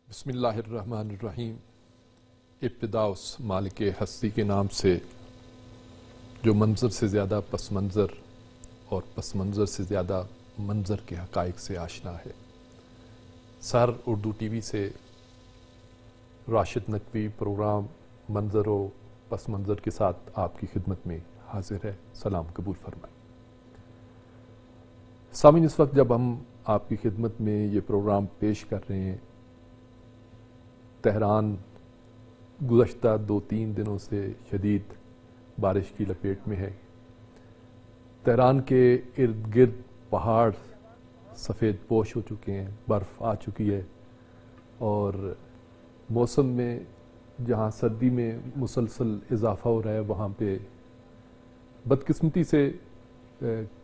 بسم اللہ الرحمن الرحیم۔ ابتدا اس مالک ہستی کے نام سے جو منظر سے زیادہ پس منظر اور پس منظر سے زیادہ منظر کے حقائق سے آشنا ہے۔ سر اردو ٹی وی سے راشد نقوی پروگرام منظر و پس منظر کے ساتھ آپ کی خدمت میں حاضر ہے۔ سلام قبول فرمائیں۔ سامعین، اس وقت جب ہم آپ کی خدمت میں یہ پروگرام پیش کر رہے ہیں، تہران گزشتہ 2-3 دنوں سے شدید بارش کی لپیٹ میں ہے۔ تہران کے ارد گرد پہاڑ سفید پوش ہو چکے ہیں، برف آ چکی ہے، اور موسم میں جہاں سردی میں مسلسل اضافہ ہو رہا ہے، وہاں پہ بدقسمتی سے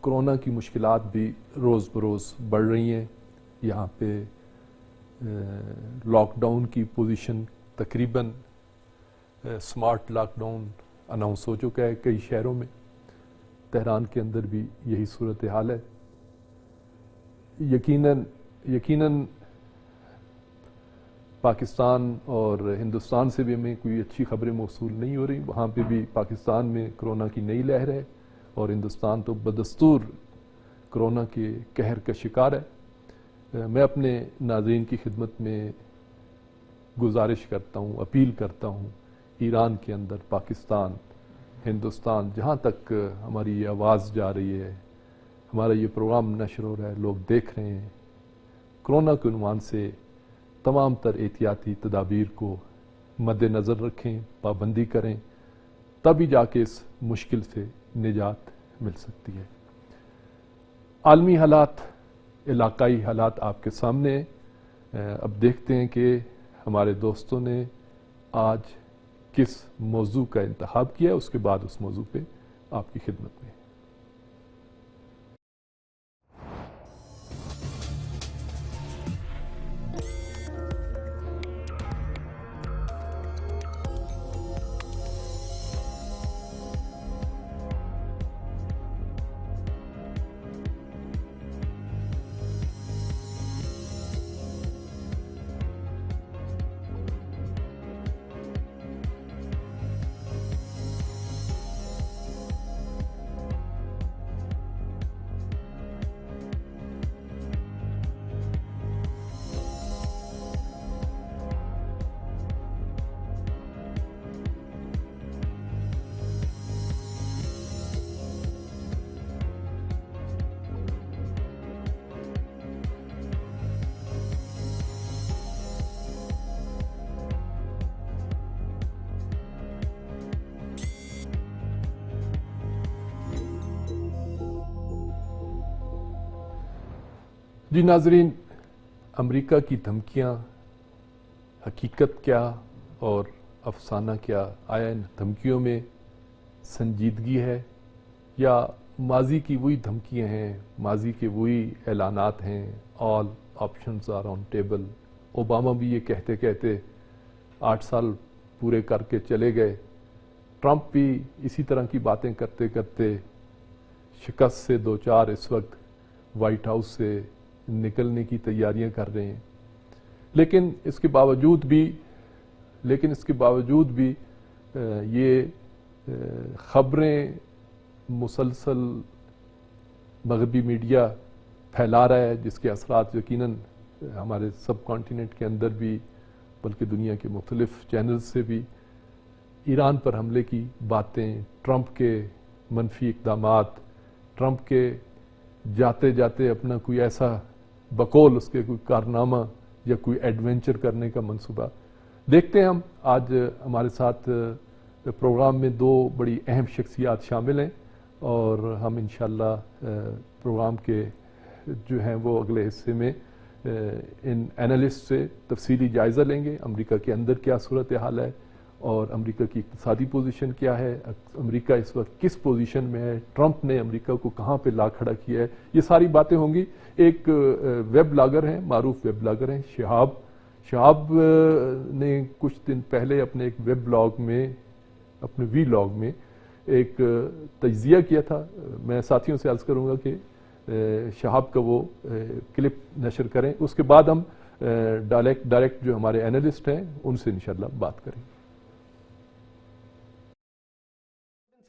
کرونا کی مشکلات بھی روز بروز بڑھ رہی ہیں۔ یہاں پہ لاک ڈاؤن کی پوزیشن تقریباً سمارٹ لاک ڈاؤن اناؤنس ہو چکا ہے کئی شہروں میں۔ تہران کے اندر بھی یہی صورتحال ہے۔ یقیناً پاکستان اور ہندوستان سے بھی ہمیں کوئی اچھی خبریں موصول نہیں ہو رہی۔ وہاں پہ بھی پاکستان میں کرونا کی نئی لہر ہے، اور ہندوستان تو بدستور کرونا کے قہر کا شکار ہے۔ میں اپنے ناظرین کی خدمت میں گزارش کرتا ہوں، اپیل کرتا ہوں، ایران کے اندر، پاکستان، ہندوستان، جہاں تک ہماری یہ آواز جا رہی ہے، ہمارا یہ پروگرام نشر ہو رہا ہے، لوگ دیکھ رہے ہیں، کرونا کے عنوان سے تمام تر احتیاطی تدابیر کو مد نظر رکھیں، پابندی کریں، تبھی جا کے اس مشکل سے نجات مل سکتی ہے۔ عالمی حالات، علاقائی حالات آپ کے سامنے ہیں۔ اب دیکھتے ہیں کہ ہمارے دوستوں نے آج کس موضوع کا انتخاب کیا ہے، اس کے بعد اس موضوع پہ آپ کی خدمت میں۔ جی ناظرین، امریکہ کی دھمکیاں، حقیقت کیا اور افسانہ کیا؟ آیا ان دھمکیوں میں سنجیدگی ہے، یا ماضی کی وہی دھمکیاں ہیں، ماضی کے وہی اعلانات ہیں؟ All options are on table. Obama بھی یہ کہتے کہتے 8 سال پورے کر کے چلے گئے۔ ٹرمپ بھی اسی طرح کی باتیں کرتے کرتے شکست سے دوچار اس وقت وائٹ ہاؤس سے نکلنے کی تیاریاں کر رہے ہیں۔ لیکن اس کے باوجود بھی یہ خبریں مسلسل مغربی میڈیا پھیلا رہا ہے، جس کے اثرات یقیناً ہمارے سب کانٹیننٹ کے اندر بھی، بلکہ دنیا کے مختلف چینلز سے بھی ایران پر حملے کی باتیں، ٹرمپ کے منفی اقدامات، ٹرمپ کے جاتے جاتے اپنا کوئی ایسا بقول اس کے کوئی کارنامہ یا کوئی ایڈونچر کرنے کا منصوبہ۔ دیکھتے ہیں ہم آج ہمارے ساتھ پروگرام میں 2 بڑی اہم شخصیات شامل ہیں، اور ہم انشاءاللہ پروگرام کے جو ہیں وہ اگلے حصے میں ان اینالسٹ سے تفصیلی جائزہ لیں گے، امریکہ کے اندر کیا صورتحال ہے اور امریکہ کی اقتصادی پوزیشن کیا ہے، امریکہ اس وقت کس پوزیشن میں ہے، ٹرمپ نے امریکہ کو کہاں پہ لا کھڑا کیا ہے، یہ ساری باتیں ہوں گی۔ ایک ویب بلاگر ہیں، معروف ویب بلاگر ہیں شہاب نے کچھ دن پہلے اپنے ایک ویب بلاگ میں، اپنے وی لاگ میں ایک تجزیہ کیا تھا۔ میں ساتھیوں سے عرض کروں گا کہ شہاب کا وہ کلپ نشر کریں، اس کے بعد ہم ڈائریکٹ جو ہمارے اینالسٹ ہیں ان سے انشاءاللہ بات کریں۔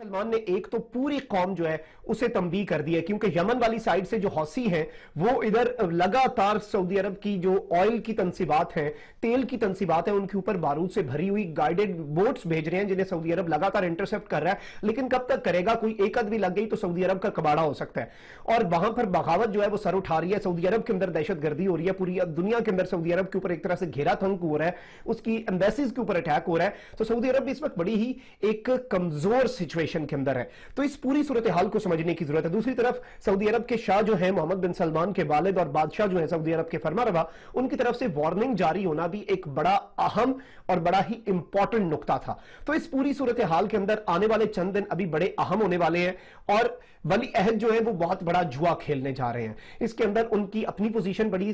سلمان نے ایک تو پوری قوم جو ہے اسے تنبیہ کر دی ہے، کیونکہ یمن والی سائیڈ سے جو حوثی ہیں وہ ادھر لگاتار سعودی عرب کی جو آئل کی تنصیبات ہیں، تیل کی تنصیبات ہیں، ان کے اوپر بارود سے بھری ہوئی گائیڈڈ بوٹس بھیج رہے ہیں جنہیں سعودی عرب لگاتار انٹرسپٹ کر رہا ہے، لیکن کب تک کرے گا؟ کوئی ایک بھی لگ گئی تو سعودی عرب کا کباڑا ہو سکتا ہے، اور وہاں پر بغاوت جو ہے وہ سر اٹھا رہی ہے، سعودی عرب کے اندر دہشت گردی ہو رہی ہے، پوری دنیا کے اندر سعودی عرب کے اوپر ایک طرح سے گھیرا تھنک ہو رہا ہے، اس کی ایمبیسیز کے اوپر اٹیک ہو رہا ہے، تو سعودی عرب بھی اس وقت بڑی ہی ایک کمزور سچویشن کے اندر ہے، تو اس پوری صورتحال کو سمجھنے کی ضرورت ہے۔ دوسری طرف سعودی عرب کے شاہ جو ہیں محمد بن سلمان کے والد اور بادشاہ جو ہیں سعودی عرب کے فرما روا، ان کی طرف سے وارننگ جاری ہونا بھی ایک بڑا اہم اور بڑا ہی امپورٹنٹ نقطہ تھا۔ تو اس پوری صورتحال کے اندر آنے والے چند دن ابھی بڑے اہم ہونے والے ہیں، اور ولی عہد جو ہے وہ بہت بڑا جوا کھیلنے جا رہے ہیں۔ اس کے اندر ان کی اپنی پوزیشن بڑی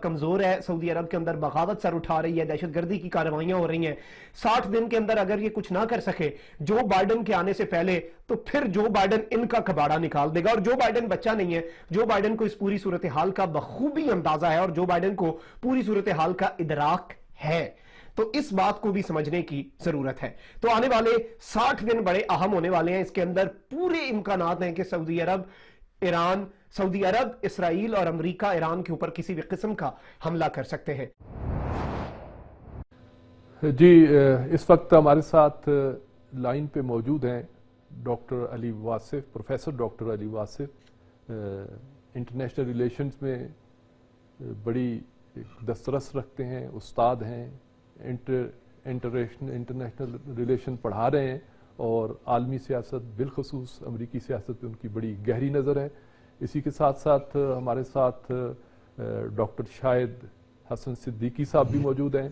کمزور ہے، سعودی عرب کے اندر بغاوت سر اٹھا رہی ہے، دہشت گردی کی کارروائیاں ہو رہی ہیں۔ 60 دن کے اندر اگر یہ کچھ نہ کر سکے جو بائیڈن کے آنے سے پہلے، تو پھر جو بائیڈن ان کا کباڑا نکال دے گا، اور جو بائیڈن بچہ نہیں ہے، جو بائیڈن کو اس پوری صورتحال کا بخوبی اندازہ ہے، اور جو بائیڈن کو پوری صورتحال کا ادراک ہے، تو اس بات کو بھی سمجھنے کی ضرورت ہے۔ تو آنے والے 60 دن بڑے اہم ہونے والے ہیں، اس کے اندر پورے امکانات ہیں کہ سعودی عرب، ایران، سعودی عرب، اسرائیل اور امریکہ ایران کے اوپر کسی بھی قسم کا حملہ کر سکتے ہیں۔ جی، اس وقت ہمارے ساتھ لائن پہ موجود ہیں ڈاکٹر علی واصف، پروفیسر ڈاکٹر علی واصف، انٹرنیشنل ریلیشنز میں بڑی دسترس رکھتے ہیں، استاد ہیں، انٹرنیشنل ریلیشن پڑھا رہے ہیں، اور عالمی سیاست بالخصوص امریکی سیاست پہ ان کی بڑی گہری نظر ہے۔ اسی کے ساتھ ساتھ ہمارے ساتھ ڈاکٹر شاہد حسن صدیقی صاحب بھی موجود ہیں،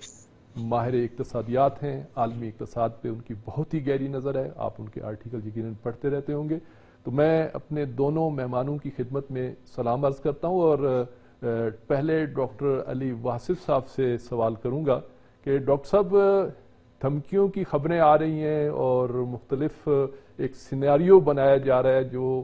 ماہر اقتصادیات ہیں، عالمی اقتصاد پہ ان کی بہت ہی گہری نظر ہے، آپ ان کے آرٹیکل یقیناً پڑھتے رہتے ہوں گے۔ تو میں اپنے دونوں مہمانوں کی خدمت میں سلام عرض کرتا ہوں، اور پہلے ڈاکٹر علی واصف صاحب سے سوال کروں گا کہ ڈاکٹر صاحب، دھمکیوں کی خبریں آ رہی ہیں اور مختلف ایک سینیریو بنایا جا رہا ہے جو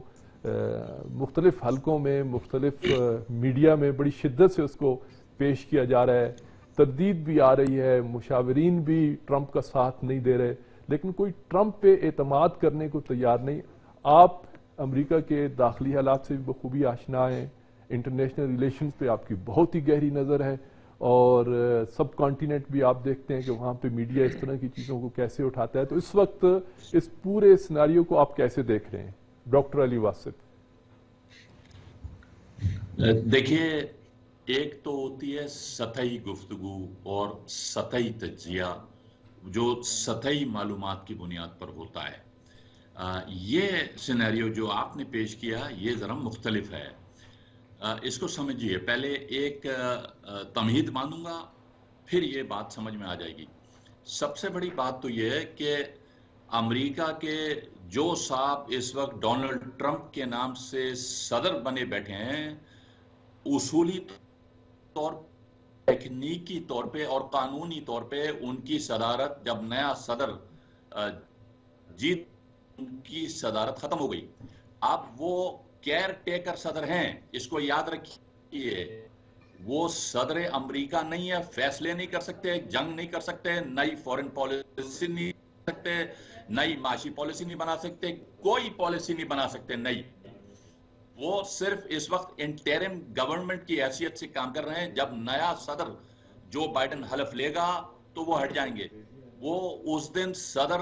مختلف حلقوں میں، مختلف میڈیا میں بڑی شدت سے اس کو پیش کیا جا رہا ہے، تردید بھی آ رہی ہے، مشاورین بھی ٹرمپ کا ساتھ نہیں دے رہے، لیکن کوئی ٹرمپ پہ اعتماد کرنے کو تیار نہیں۔ آپ امریکہ کے داخلی حالات سے بھی بخوبی آشنا ہیں، انٹرنیشنل ریلیشنز پہ آپ کی بہت ہی گہری نظر ہے، اور سب کانٹیننٹ بھی آپ دیکھتے ہیں کہ وہاں پہ میڈیا اس طرح کی چیزوں کو کیسے اٹھاتا ہے، تو اس وقت اس پورے سیناریو کو آپ کیسے دیکھ رہے ہیں ڈاکٹر علی واصف؟ دیکھیے، ایک تو ہوتی ہے سطحی گفتگو اور سطحی تجزیہ جو سطحی معلومات کی بنیاد پر ہوتا ہے۔ یہ سینیریو جو آپ نے پیش کیا یہ ذرا مختلف ہے۔ اس کو سمجھیے، پہلے ایک تمہید مانوں گا، پھر یہ بات سمجھ میں آ جائے گی۔ سب سے بڑی بات تو یہ ہے کہ امریکہ کے جو صاحب اس وقت ڈونلڈ ٹرمپ کے نام سے صدر بنے بیٹھے ہیں، اصولی طور تکنیکی طور پہ اور قانونی طور پہ ان کی صدارت، جب نیا صدر جیت، ان کی صدارت ختم ہو گئی۔ اب وہ کیئر ٹیکر صدر ہیں، اس کو یاد رکھیے، وہ صدر امریکہ نہیں ہے، فیصلے نہیں کر سکتے، جنگ نہیں کر سکتے، نئی فورن پالیسی نہیں کر سکتے، نئی معاشی پالیسی نہیں بنا سکتے، کوئی پالیسی نہیں بنا سکتے نئی۔ وہ صرف اس وقت انٹرم گورنمنٹ کی حیثیت سے کام کر رہے ہیں۔ جب نیا صدر جو بائیڈن حلف لے گا تو وہ ہٹ جائیں گے۔ وہ اس دن صدر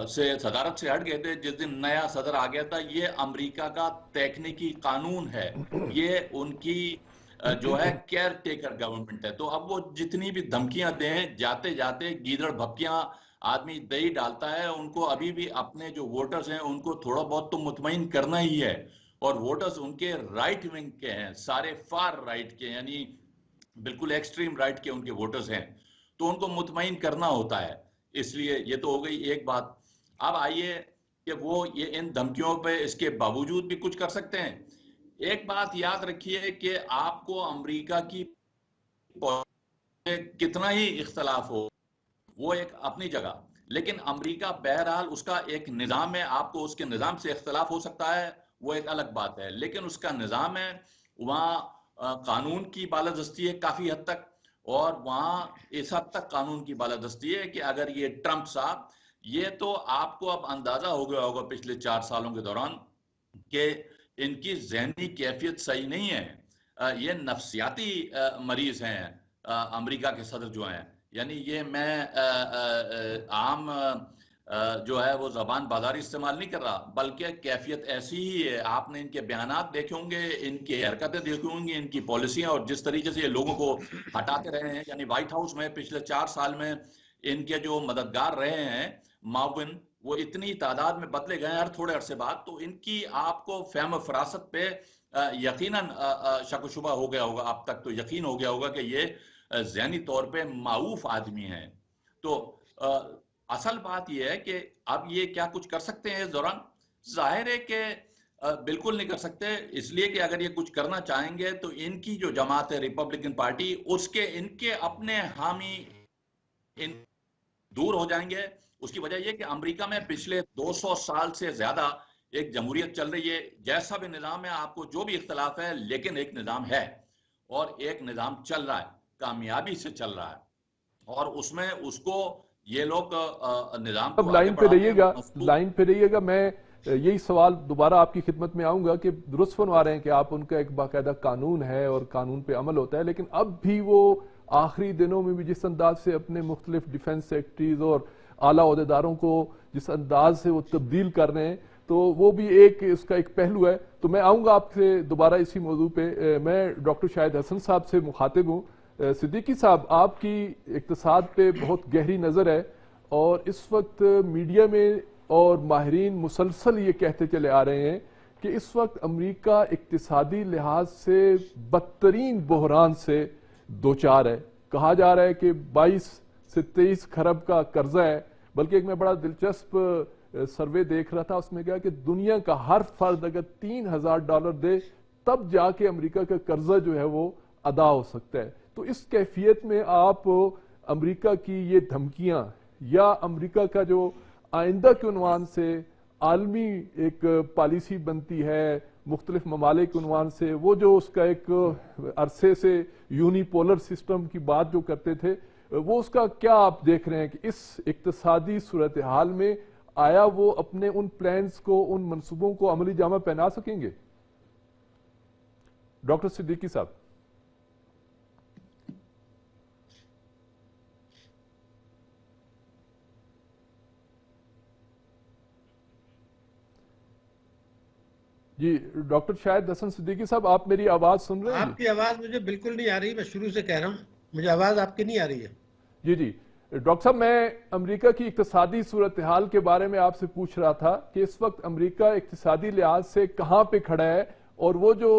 سے صدارت سے ہٹ گئے تھے جس دن نیا صدر آ گیا تھا۔ یہ امریکہ کا تکنیکی قانون ہے، یہ ان کی جو ہے کیئر ٹیکر گورنمنٹ ہے۔ تو اب وہ جتنی بھی دھمکیاں دیں، جاتے جاتے گیدڑ بھپکیاں آدمی دہی ڈالتا ہے، ان کو ابھی بھی اپنے جو ووٹرز ہیں ان کو تھوڑا بہت تو مطمئن کرنا ہی ہے۔ اور ووٹرز ان کے رائٹ ونگ کے ہیں, سارے فار رائٹ کے, یعنی بالکل ایکسٹریم رائٹ کے ان کے ووٹرز ہیں, تو ان کو مطمئن کرنا ہوتا ہے. اس لیے یہ تو ہو گئی ایک بات. اب آئیے کہ وہ یہ ان دھمکیوں پہ اس کے باوجود بھی کچھ کر سکتے ہیں. ایک بات یاد رکھیے کہ آپ کو امریکہ کی کتنا ہی اختلاف ہو, وہ ایک اپنی جگہ, لیکن امریکہ بہرحال اس کا ایک نظام ہے. آپ کو اس کے نظام سے اختلاف ہو سکتا ہے, وہ ایک الگ بات ہے, لیکن اس کا نظام ہے, وہاں قانون کی بالادستی ہے کافی حد تک, اور وہاں اس حد تک قانون کی بالادستی ہے کہ اگر یہ ٹرمپ صاحب, یہ تو آپ کو اب اندازہ ہو گیا ہوگا پچھلے 4 سالوں کے دوران کہ ان کی ذہنی کیفیت صحیح نہیں ہے, یہ نفسیاتی مریض ہیں امریکہ کے صدر جو ہیں. یعنی یہ میں عام جو ہے وہ زبان بازاری استعمال نہیں کر رہا, بلکہ کیفیت ایسی ہی ہے. آپ نے ان کے بیانات دیکھے ہوں گے, ان کی حرکتیں دیکھی ہوں گی, ان کی پالیسیاں, اور جس طریقے سے یہ لوگوں کو ہٹاتے رہے ہیں. یعنی وائٹ ہاؤس میں پچھلے 4 سال میں ان کے جو مددگار رہے ہیں, معاون, وہ اتنی تعداد میں بدلے گئے ہر تھوڑے عرصے بعد. تو ان کی آپ کو فہم و فراست پہ یقیناً شک و شبہ ہو گیا ہوگا, اب تک تو یقین ہو گیا ہوگا کہ یہ ذہنی طور پہ معوف آدمی ہیں. تو اصل بات یہ ہے کہ اب یہ کیا کچھ کر سکتے ہیں اس دوران؟ ظاہر ہے کہ بالکل نہیں کر سکتے, اس لیے کہ اگر یہ کچھ کرنا چاہیں گے تو ان کی جو جماعت ہے ریپبلکن پارٹی, اس کے ان کے اپنے حامی دور ہو جائیں گے. اس کی وجہ یہ کہ امریکہ میں پچھلے 200 سال سے زیادہ ایک جمہوریت چل رہی ہے. جیسا بھی نظام ہے, آپ کو جو بھی اختلاف ہے, لیکن ایک نظام ہے, اور ایک نظام چل رہا ہے, کامیابی سے چل رہا ہے, اور اس میں اس کو یہ لوگ نظام کو لائن پہ رہیے گا, لائن پہ رہیے گا. میں یہی سوال دوبارہ آپ کی خدمت میں آؤں گا کہ درست فرما رہے ہیں کہ آپ ان کا ایک باقاعدہ قانون ہے اور قانون پہ عمل ہوتا ہے, لیکن اب بھی وہ آخری دنوں میں بھی جس انداز سے اپنے مختلف ڈیفنس سیکرٹریز اور اعلیٰ عہدیداروں کو جس انداز سے وہ تبدیل کر رہے ہیں, تو وہ بھی ایک اس کا ایک پہلو ہے. تو میں آؤں گا آپ سے دوبارہ اسی موضوع پہ. میں ڈاکٹر شاہد حسن صاحب سے مخاطب ہوں. صدیقی صاحب, آپ کی اقتصاد پہ بہت گہری نظر ہے, اور اس وقت میڈیا میں اور ماہرین مسلسل یہ کہتے چلے آ رہے ہیں کہ اس وقت امریکہ اقتصادی لحاظ سے بدترین بحران سے دوچار ہے. کہا جا رہا ہے کہ 22 سے 23 کھرب کا قرضہ ہے. بلکہ ایک میں بڑا دلچسپ سروے دیکھ رہا تھا, اس میں کہا کہ دنیا کا ہر فرد اگر $3000 دے تب جا کے امریکہ کا قرضہ جو ہے وہ ادا ہو سکتا ہے. تو اس کیفیت میں آپ امریکہ کی یہ دھمکیاں, یا امریکہ کا جو آئندہ کے عنوان سے عالمی ایک پالیسی بنتی ہے مختلف ممالک کے عنوان سے, وہ جو اس کا ایک عرصے سے یونی پولر سسٹم کی بات جو کرتے تھے, وہ اس کا کیا آپ دیکھ رہے ہیں کہ اس اقتصادی صورتحال میں آیا وہ اپنے ان پلانز کو, ان منصوبوں کو عملی جامہ پہنا سکیں گے؟ ڈاکٹر صدیقی صاحب. جی ڈاکٹر شاہد حسن صدیقی صاحب, آپ میری آواز سن رہے ہیں؟ آپ کی آواز مجھے بالکل نہیں آ رہی, میں شروع سے کہہ رہا ہوں مجھے آواز آپ کی نہیں آ رہی ہے. جی جی ڈاکٹر صاحب, میں امریکہ کی اقتصادی صورتحال کے بارے میں آپ سے پوچھ رہا تھا کہ اس وقت امریکہ اقتصادی لحاظ سے کہاں پہ کھڑا ہے, اور وہ جو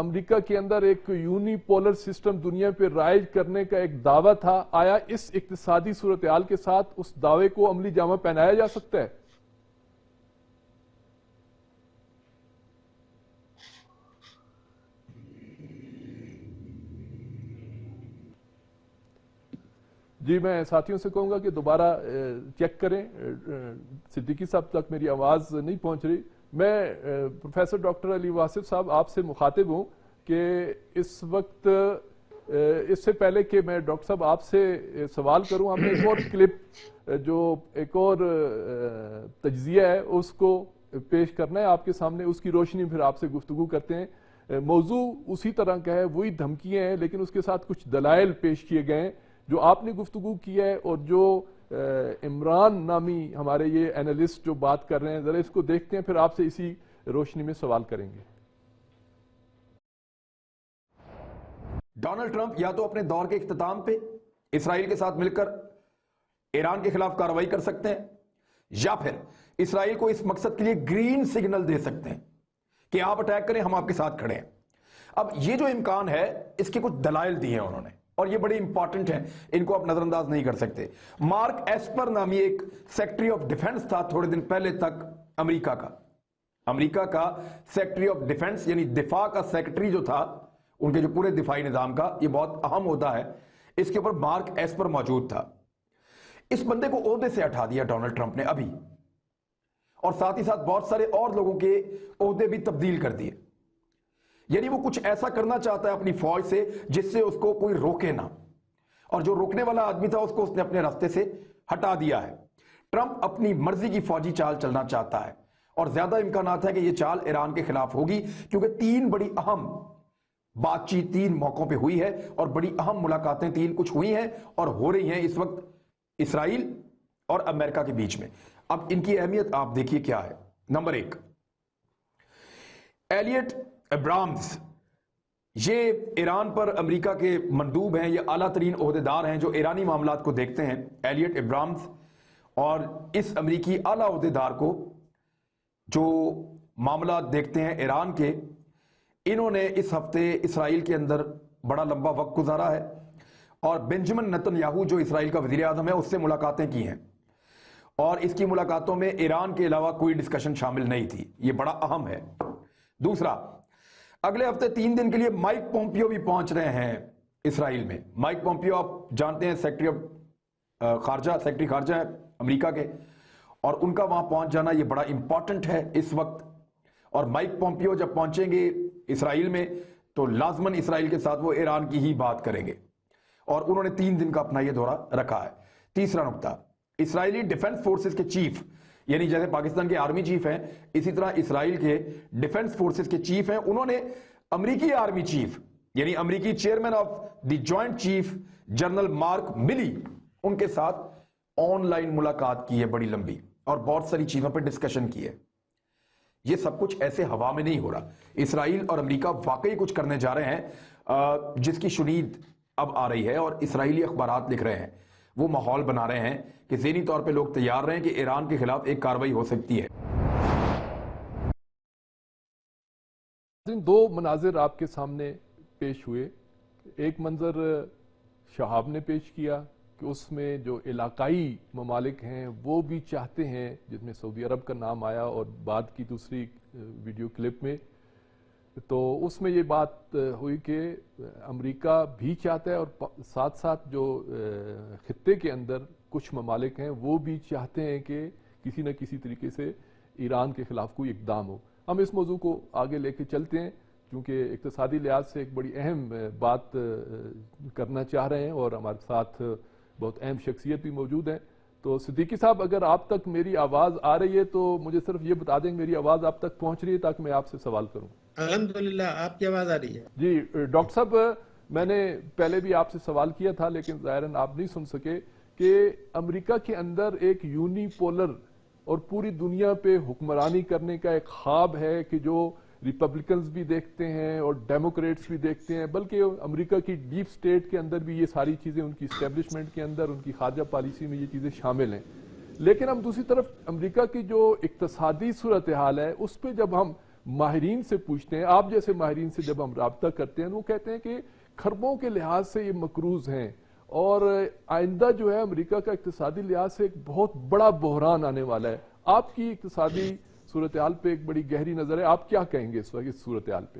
امریکہ کے اندر ایک یونی پولر سسٹم دنیا پہ رائج کرنے کا ایک دعویٰ تھا, آیا اس اقتصادی صورتحال کے ساتھ اس دعوے کو عملی جامہ پہنایا جا سکتا ہے؟ جی میں ساتھیوں سے کہوں گا کہ دوبارہ چیک کریں, صدیقی صاحب تک میری آواز نہیں پہنچ رہی. میں پروفیسر ڈاکٹر علی واصف صاحب آپ سے مخاطب ہوں کہ اس وقت, اس سے پہلے کہ میں ڈاکٹر صاحب آپ سے سوال کروں, ہم نے ایک اور کلپ جو ایک اور تجزیہ ہے اس کو پیش کرنا ہے آپ کے سامنے, اس کی روشنی پھر آپ سے گفتگو کرتے ہیں. موضوع اسی طرح کا ہے, وہی دھمکیاں ہیں, لیکن اس کے ساتھ کچھ دلائل پیش کیے گئے ہیں جو آپ نے گفتگو کی ہے, اور جو عمران نامی ہمارے یہ اینالسٹ جو بات کر رہے ہیں, ذرا اس کو دیکھتے ہیں, پھر آپ سے اسی روشنی میں سوال کریں گے. ڈونلڈ ٹرمپ یا تو اپنے دور کے اختتام پہ اسرائیل کے ساتھ مل کر ایران کے خلاف کارروائی کر سکتے ہیں, یا پھر اسرائیل کو اس مقصد کے لیے گرین سگنل دے سکتے ہیں کہ آپ اٹیک کریں، ہم آپ کے ساتھ کھڑے ہیں۔ اب یہ جو امکان ہے اس کے کچھ دلائل دیے ہیں انہوں نے، اور یہ بڑے امپورٹنٹ ہیں، ان کو آپ نظر انداز نہیں کر سکتے۔ مارک ایسپر نامی ایک سیکٹری آف ڈیفنس تھا تھوڑے دن پہلے تک امریکہ کا سیکٹری آف ڈیفنس، یعنی دفاع کا سیکٹری جو تھا ان کے جو پورے دفاعی نظام کا، یہ بہت اہم عہدہ ہے، اس کے اوپر مارک ایسپر موجود تھا۔ اس بندے کو عہدے سے ہٹا دیا ڈونلڈ ٹرمپ نے ابھی، اور ساتھ ہی ساتھ بہت سارے اور لوگوں کے عہدے بھی تبدیل کر دیے۔ یعنی وہ کچھ ایسا کرنا چاہتا ہے اپنی فوج سے جس سے اس کو کوئی روکے نہ، اور جو روکنے والا آدمی تھا اس کو اس نے اپنے راستے سے ہٹا دیا ہے۔ ٹرمپ اپنی مرضی کی فوجی چال چلنا چاہتا ہے، اور زیادہ امکانات ہے کہ یہ چال ایران کے خلاف ہوگی، کیونکہ 3 بڑی اہم بات چیت 3 موقعوں پہ ہوئی ہے، اور بڑی اہم ملاقاتیں 3 کچھ ہوئی ہیں اور ہو رہی ہیں اس وقت اسرائیل اور امریکہ کے بیچ میں۔ اب ان کی اہمیت آپ دیکھیے کیا ہے۔ نمبر 1، ایلیٹ ابرامز، یہ ایران پر امریکہ کے مندوب ہیں، یہ اعلیٰ ترین عہدیدار ہیں جو ایرانی معاملات کو دیکھتے ہیں، ایلیٹ ابرامز۔ اور اس امریکی اعلیٰ عہدیدار کو جو معاملات دیکھتے ہیں ایران کے، انہوں نے اس ہفتے اسرائیل کے اندر بڑا لمبا وقت گزارا ہے، اور بنجمن نتن یاہو جو اسرائیل کا وزیر اعظم ہے اس سے ملاقاتیں کی ہیں، اور اس کی ملاقاتوں میں ایران کے علاوہ کوئی ڈسکشن شامل نہیں تھی۔ یہ بڑا اہم ہے۔ دوسرا، اگلے ہفتے 3 دن کے لیے مائک پومپیو بھی پہنچ رہے ہیں اسرائیل میں۔ مائک پومپیو آپ جانتے ہیں سیکرٹری خارجہ ہے امریکہ کے، اور ان کا وہاں پہنچ جانا یہ بڑا امپورٹنٹ ہے اس وقت۔ اور مائک پومپیو جب پہنچیں گے اسرائیل میں تو لازماً اسرائیل کے ساتھ وہ ایران کی ہی بات کریں گے، اور انہوں نے 3 دن کا اپنا یہ دورہ رکھا ہے۔ تیسرا نقطہ، اسرائیلی ڈیفنس فورسز کے چیف، یعنی جیسے پاکستان کے آرمی چیف ہیں اسی طرح اسرائیل کے ڈیفنس فورسز کے چیف ہیں، انہوں نے امریکی آرمی چیف یعنی امریکی chairman of the joint chief general mark ملی، ان کے ساتھ آن لائن ملاقات کی ہے بڑی لمبی، اور بہت ساری چیزوں پہ ڈسکشن کی ہے۔ یہ سب کچھ ایسے ہوا میں نہیں ہو رہا، اسرائیل اور امریکہ واقعی کچھ کرنے جا رہے ہیں جس کی شنید اب آ رہی ہے، اور اسرائیلی اخبارات لکھ رہے ہیں، وہ ماحول بنا رہے ہیں کہ ذہنی طور پہ لوگ تیار رہیں کہ ایران کے خلاف ایک کارروائی ہو سکتی ہے۔ 2 مناظر آپ کے سامنے پیش ہوئے۔ ایک منظر شہاب نے پیش کیا کہ اس میں جو علاقائی ممالک ہیں وہ بھی چاہتے ہیں، جس میں سعودی عرب کا نام آیا، اور بعد کی دوسری ویڈیو کلپ میں تو اس میں یہ بات ہوئی کہ امریکہ بھی چاہتا ہے، اور ساتھ ساتھ جو خطے کے اندر کچھ ممالک ہیں وہ بھی چاہتے ہیں کہ کسی نہ کسی طریقے سے ایران کے خلاف کوئی اقدام ہو۔ ہم اس موضوع کو آگے لے کے چلتے ہیں، کیونکہ اقتصادی لحاظ سے ایک بڑی اہم بات کرنا چاہ رہے ہیں، اور ہمارے ساتھ بہت اہم شخصیت بھی موجود ہیں۔ تو صدیقی صاحب، اگر آپ تک میری آواز آ رہی ہے تو مجھے صرف یہ بتا دیں میری آواز آپ تک پہنچ رہی ہے تاکہ میں آپ سے سوال کروں۔ الحمدللہ آپ کی آواز آ رہی ہے۔ جی ڈاکٹر صاحب، میں نے پہلے بھی آپ سے سوال کیا تھا لیکن ظاہراً آپ نہیں سن سکے کہ امریکہ کے اندر ایک یونی پولر اور پوری دنیا پہ حکمرانی کرنے کا ایک خواب ہے کہ جو ریپبلکنز بھی دیکھتے ہیں اور ڈیموکریٹس بھی دیکھتے ہیں، بلکہ امریکہ کی ڈیپ سٹیٹ کے اندر بھی یہ ساری چیزیں، ان کی اسٹیبلشمنٹ کے اندر، ان کی خارجہ پالیسی میں یہ چیزیں شامل ہیں۔ لیکن ہم دوسری طرف امریکہ کی جو اقتصادی صورتحال ہے اس پہ جب ہم ماہرین سے پوچھتے ہیں، آپ جیسے ماہرین سے جب ہم رابطہ کرتے ہیں، وہ کہتے ہیں کہ کھربوں کے لحاظ سے یہ مقروض ہیں، اور آئندہ جو ہے امریکہ کا اقتصادی لحاظ سے ایک بہت بڑا بحران آنے والا ہے۔ آپ کی اقتصادی صورتحال پہ ایک بڑی گہری نظر ہے، آپ کیا کہیں گے اس وقت اس صورتحال پہ؟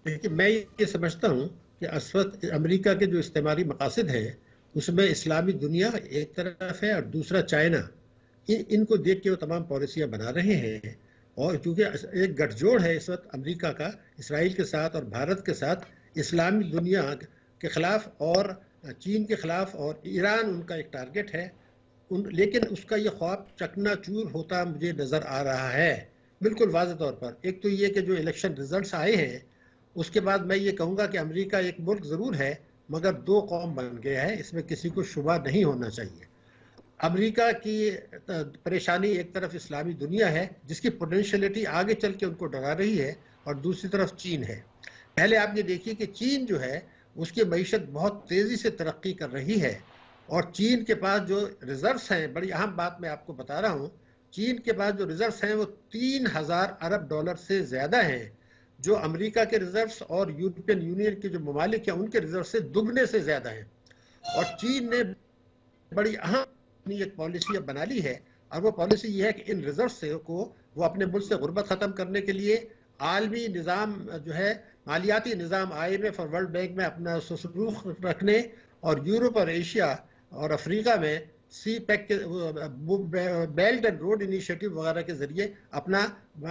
دیکھیے، میں یہ سمجھتا ہوں کہ اس وقت امریکہ کے جو استعماری مقاصد ہیں اس میں اسلامی دنیا ایک طرف ہے اور دوسرا چائنا، ان کو دیکھ کے وہ تمام پالیسیاں بنا رہے ہیں، اور کیونکہ ایک گٹھ جوڑ ہے اس وقت امریکہ کا اسرائیل کے ساتھ اور بھارت کے ساتھ اسلامی دنیا کے خلاف اور چین کے خلاف، اور ایران ان کا ایک ٹارگٹ ہے، لیکن اس کا یہ خواب چکنا چور ہوتا مجھے نظر آ رہا ہے بالکل واضح طور پر۔ ایک تو یہ کہ جو الیکشن ریزلٹس آئے ہیں اس کے بعد میں یہ کہوں گا کہ امریکہ ایک ملک ضرور ہے مگر 2 قوم بن گیا ہے، اس میں کسی کو شبہ نہیں ہونا چاہیے۔ امریکہ کی پریشانی ایک طرف اسلامی دنیا ہے جس کی پوٹینشیلٹی آگے چل کے ان کو ڈرا رہی ہے، اور دوسری طرف چین ہے۔ پہلے آپ یہ دیکھیے کہ چین جو ہے اس کی معیشت بہت تیزی سے ترقی کر رہی ہے، اور چین کے پاس جو ریزروز ہیں، بڑی اہم بات میں آپ کو بتا رہا ہوں، چین کے پاس جو ریزروس ہیں وہ 3000 ارب ڈالر سے زیادہ ہیں، جو امریکہ کے ریزروس اور یورپین یونین کے جو ممالک ہیں ان کے ریزرو سے دگنے سے زیادہ ہیں. اور چین نے بڑی اہم ایک پالیسی اب بنا لی ہے، اور وہ پالیسی یہ ہے کہ ان ریزروس سے کو وہ اپنے ملک سے غربت ختم کرنے کے لیے عالمی نظام جو ہے مالیاتی نظام IMF اور ورلڈ بینک میں اپنا سلوک رکھنے، اور یورپ اور ایشیا اور افریقہ میں سی پیک کے بیلٹ اینڈ روڈ انیشیٹو وغیرہ کے ذریعے اپنا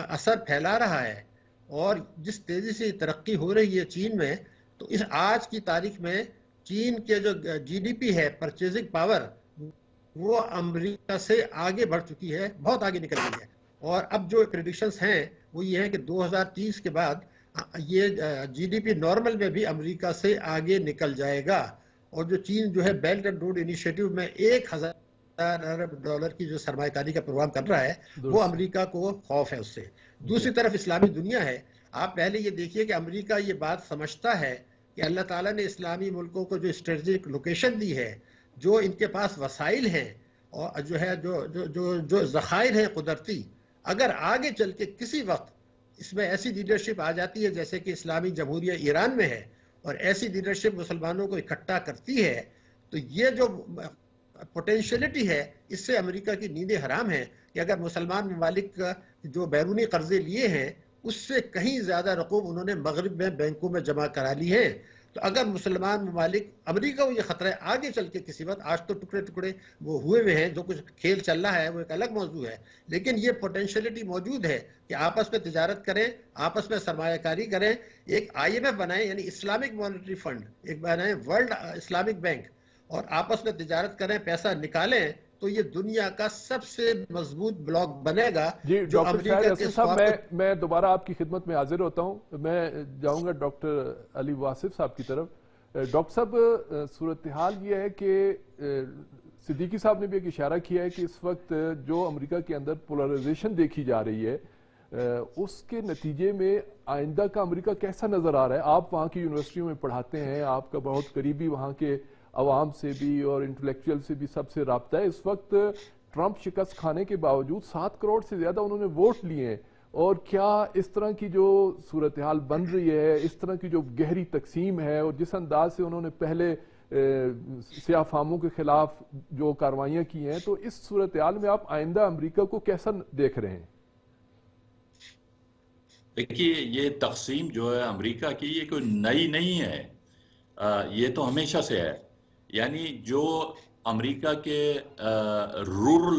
اثر پھیلا رہا ہے. اور جس تیزی سے ترقی ہو رہی ہے چین میں، تو اس آج کی تاریخ میں چین کے جو GDP ہے، پرچیزنگ پاور، وہ امریکہ سے آگے بڑھ چکی ہے، بہت آگے نکل گئی ہے. اور اب جو پریڈکشنز ہیں وہ یہ ہیں کہ 2030 کے بعد یہ GDP نارمل میں بھی امریکہ سے آگے نکل جائے گا. اور جو چین جو ہے بیلٹ اینڈ روڈ انیشیٹو میں 1000 ارب ڈالر کی جو سرمایہ کاری کا پروگرام کر رہا ہے، وہ امریکہ کو خوف ہے اس سے. دوسری طرف اسلامی دنیا ہے. آپ پہلے یہ دیکھیے کہ امریکہ یہ بات سمجھتا ہے کہ اللہ تعالیٰ نے اسلامی ملکوں کو جو اسٹریٹجک لوکیشن دی ہے، جو ان کے پاس وسائل ہیں اور جو ہے جو ذخائر ہیں قدرتی، اگر آگے چل کے کسی وقت اس میں ایسی لیڈرشپ آ جاتی ہے جیسے کہ اسلامی جمہوریہ ایران میں ہے، اور ایسی لیڈرشپ مسلمانوں کو اکٹھا کرتی ہے، تو یہ جو پوٹینشیلٹی ہے، اس سے امریکہ کی نیندیں حرام ہیں کہ اگر مسلمان ممالک جو بیرونی قرضے لیے ہیں اس سے کہیں زیادہ رقوم انہوں نے مغرب میں بینکوں میں جمع کرا لی ہے. تو اگر مسلمان ممالک، امریکہ کو یہ خطرہ ہے آگے چل کے کسی وقت، آج تو ٹکڑے ٹکڑے وہ ہوئے ہوئے ہیں، جو کچھ کھیل چل رہا ہے وہ ایک الگ موضوع ہے، لیکن یہ پوٹینشیلٹی موجود ہے کہ آپس میں تجارت کریں، آپس میں سرمایہ کاری کریں، ایک IMF بنائیں، یعنی اسلامک مانیٹری فنڈ ایک بنائیں، ورلڈ اسلامک بینک، اور آپس میں تجارت کریں، پیسہ نکالیں، تو یہ دنیا کا سب سے مضبوط بلاک بنے گا. جی جو ڈاکٹر امریکہ شاہد کے حسن صاحب، میں دوبارہ آپ کی خدمت میں حاضر ہوتا ہوں. میں جاؤں گا ڈاکٹر علی واصف صاحب کی طرف. ڈاکٹر صاحب، صورتحال یہ ہے کہ صدیقی صاحب نے بھی ایک اشارہ کیا ہے کہ اس وقت جو امریکہ کے اندر پولرائزیشن دیکھی جا رہی ہے، اس کے نتیجے میں آئندہ کا امریکہ کیسا نظر آ رہا ہے؟ آپ وہاں کی یونیورسٹیوں میں پڑھاتے ہیں، آپ کا بہت قریبی وہاں کے عوام سے بھی اور انٹلیکچوئل سے بھی سب سے رابطہ ہے. اس وقت ٹرمپ شکست کھانے کے باوجود 7 کروڑ سے زیادہ انہوں نے ووٹ لیے ہیں، اور کیا اس طرح کی جو صورتحال بن رہی ہے، اس طرح کی جو گہری تقسیم ہے، اور جس انداز سے انہوں نے پہلے سیاہ فاموں کے خلاف جو کاروائیاں کی ہیں، تو اس صورتحال میں آپ آئندہ امریکہ کو کیسا دیکھ رہے ہیں؟ دیکھیے، یہ تقسیم جو ہے امریکہ کی، یہ کوئی نئی نہیں ہے، یہ تو ہمیشہ سے ہے. یعنی جو امریکہ کے رورل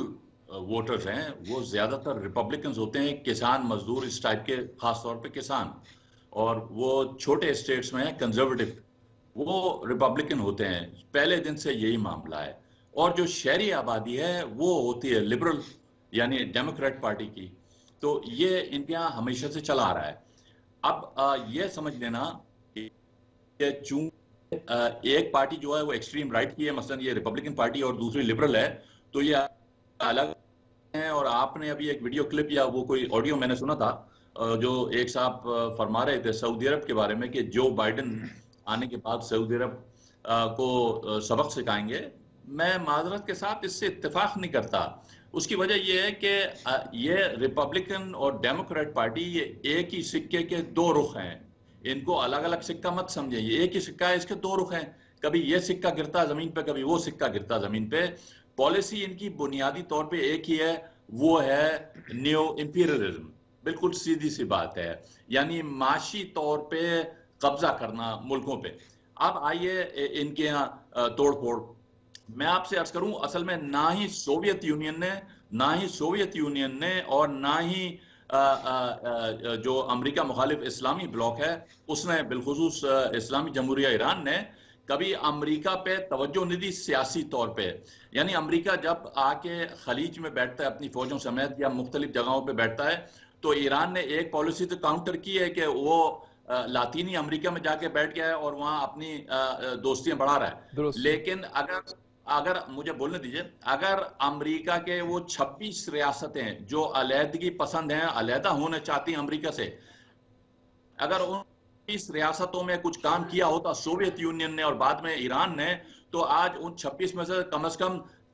ووٹرز ہیں وہ زیادہ تر ریپبلکنز ہوتے ہیں، کسان مزدور اس ٹائپ کے، خاص طور پہ کسان، اور وہ چھوٹے اسٹیٹس میں ہیں کنزرویٹو، وہ ریپبلکن ہوتے ہیں. پہلے دن سے یہی معاملہ ہے. اور جو شہری آبادی ہے وہ ہوتی ہے لبرل، یعنی ڈیموکریٹ پارٹی کی. تو یہ ان کے یہاں ہمیشہ سے چلا آ رہا ہے. اب یہ سمجھ لینا کہ چونکہ ایک پارٹی جو ہے وہ ایکسٹریم رائٹ کی ہے، مثلا یہ ریپبلکن پارٹی، اور دوسری لبرل ہے، تو یہ الگ ہیں. اور آپ نے ابھی ایک ویڈیو کلپ یا وہ کوئی آڈیو میں نے سنا تھا، جو ایک صاحب فرما رہے تھے سعودی عرب کے بارے میں کہ جو بائیڈن آنے کے بعد سعودی عرب کو سبق سکھائیں گے. میں معذرت کے ساتھ اس سے اتفاق نہیں کرتا. اس کی وجہ یہ ہے کہ یہ ریپبلکن اور ڈیموکریٹ پارٹی یہ ایک ہی سکے کے 2 رخ ہیں. ان کو الگ الگ سکہ مت سمجھیں، یہ ایک ہی سکہ ہے، اس کے 2 رخ ہیں. کبھی یہ سکہ گرتا زمین پہ، کبھی وہ سکہ گرتا زمین پہ. پالیسی ان کی بنیادی طور پہ ایک ہی ہے، وہ ہے نیو امپیریلزم. بالکل سیدھی سی بات ہے، یعنی معاشی طور پہ قبضہ کرنا ملکوں پہ. اب آئیے ان کے یہاں توڑ پھوڑ. میں آپ سے عرض کروں، اصل میں نہ ہی سوویت یونین نے اور نہ ہی جو امریکہ مخالف اسلامی بلاک ہے اس نے، بالخصوص اسلامی جمہوریہ ایران نے، کبھی امریکہ پہ توجہ نہیں دی سیاسی طور پہ. یعنی امریکہ جب آ کے خلیج میں بیٹھتا ہے اپنی فوجوں سمیت یا مختلف جگہوں پہ بیٹھتا ہے، تو ایران نے ایک پالیسی تو کاؤنٹر کی ہے کہ وہ لاطینی امریکہ میں جا کے بیٹھ گیا ہے اور وہاں اپنی دوستیاں بڑھا رہا ہے. لیکن اگر مجھے بولنے دیجئے، اگر امریکہ کے وہ 26 ریاستیں جو علیحدگی پسند ہیں، علیحدہ ہونا چاہتی ہیں امریکہ سے، اگر ان 26 ریاستوں میں کچھ کام کیا ہوتا سوویت یونین نے اور بعد میں ایران نے، تو آج ان 26 میں سے کم